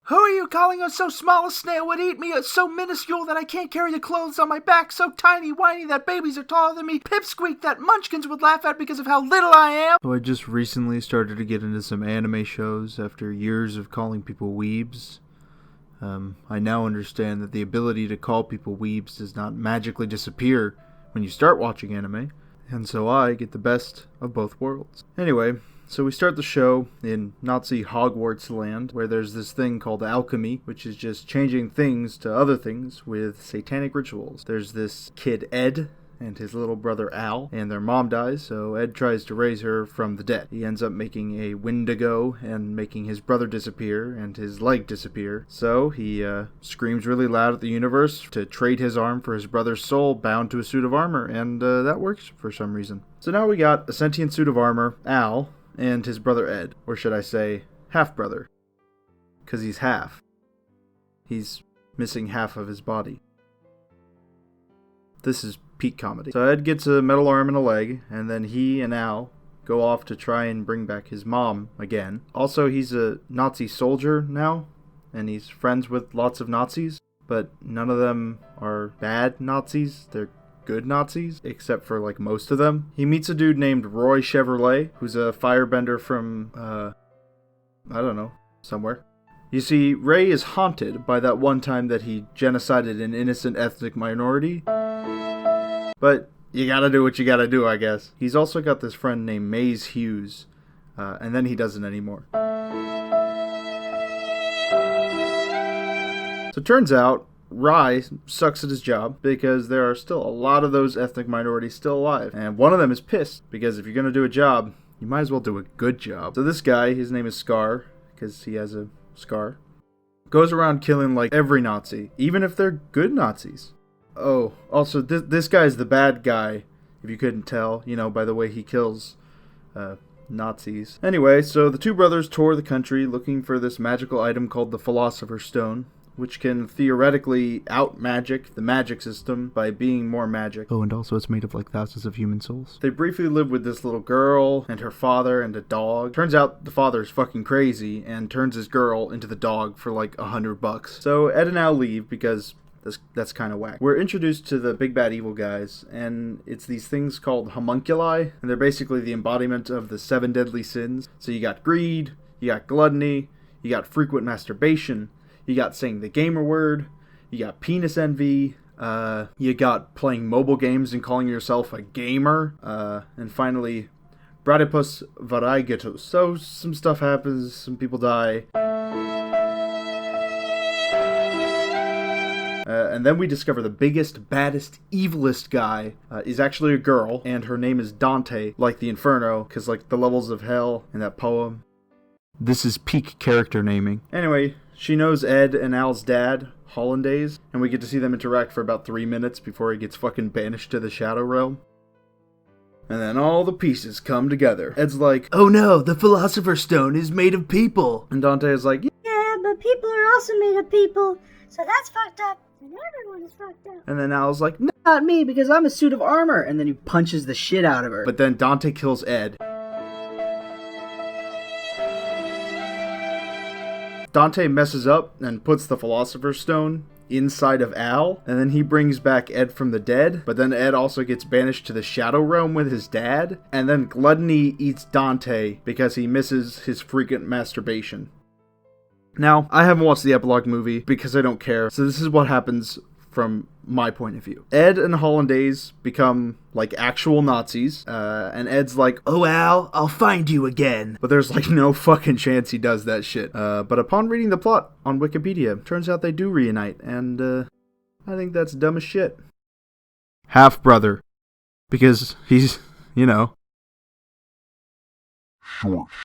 Who are you calling so small a snail would eat me? So minuscule that I can't carry the clothes on my back, so tiny whiny that babies are taller than me, pipsqueak that munchkins would laugh at because of how little I am? So I just recently started to get into some anime shows after years of calling people weebs. I now understand that the ability to call people weebs does not magically disappear when you start watching anime, and so I get the best of both worlds. Anyway, so we start the show in Nazi Hogwarts land, where there's this thing called alchemy, which is just changing things to other things with satanic rituals. There's this kid Ed and his little brother Al, and their mom dies, so Ed tries to raise her from the dead. He ends up making a Wendigo and making his brother disappear and his leg disappear. So he screams really loud at the universe to trade his arm for his brother's soul bound to a suit of armor, and that works for some reason. So now we got a sentient suit of armor, Al, and his brother Ed, or should I say, half-brother, because he's half. He's missing half of his body. This is peak comedy. So Ed gets a metal arm and a leg, and then he and Al go off to try and bring back his mom again. Also, he's a Nazi soldier now, and he's friends with lots of Nazis, but none of them are bad Nazis. They're good Nazis, except for like most of them. He meets a dude named Roy Chevrolet, who's a firebender from, I don't know, somewhere. You see, Ray is haunted by that one time that he genocided an innocent ethnic minority. But you gotta do what you gotta do, I guess. He's also got this friend named Maze Hughes, and then he doesn't anymore. So it turns out, Rai sucks at his job because there are still a lot of those ethnic minorities still alive. And one of them is pissed because if you're going to do a job, you might as well do a good job. So this guy, his name is Scar, because he has a scar, goes around killing like every Nazi, even if they're good Nazis. Oh, also this guy's the bad guy, if you couldn't tell, by the way he kills Nazis. Anyway, so the two brothers tour the country looking for this magical item called the Philosopher's Stone, which can theoretically out-magic the magic system by being more magic. Oh, and also it's made of like thousands of human souls. They briefly live with this little girl and her father and a dog. Turns out the father's fucking crazy and turns his girl into the dog for like $100. So Ed and Al leave because that's kind of whack. We're introduced to the big bad evil guys, and it's these things called homunculi, and they're basically the embodiment of the 7 deadly sins. So you got greed, you got gluttony, you got frequent masturbation, you got saying the gamer word, you got penis envy, you got playing mobile games and calling yourself a gamer, and finally, Bradipus variegatus. So some stuff happens, some people die. And then we discover the biggest, baddest, evilest guy is actually a girl, and her name is Dante, like the Inferno, because like the levels of hell in that poem. This is peak character naming. Anyway, she knows Ed and Al's dad, Hollandaise, and we get to see them interact for about 3 minutes before he gets fucking banished to the Shadow Realm. And then all the pieces come together. Ed's like, "Oh no, the Philosopher's Stone is made of people." And Dante is like, "Yeah, but people are also made of people, so that's fucked up. And everyone is fucked up." And then Al's like, "Not me, because I'm a suit of armor." And then he punches the shit out of her. But then Dante kills Ed. Dante messes up and puts the Philosopher's Stone inside of Al, and then he brings back Ed from the dead, but then Ed also gets banished to the Shadow Realm with his dad, and then Gluttony eats Dante because he misses his frequent masturbation. Now, I haven't watched the Epilogue movie because I don't care, so this is what happens from my point of view. Ed and Hollandaise become, like, actual Nazis, and Ed's like, "Oh, Al, I'll find you again." But there's, like, no fucking chance he does that shit. But upon reading the plot on Wikipedia, turns out they do reunite, and, I think that's dumb as shit. Half-brother. Because he's, Short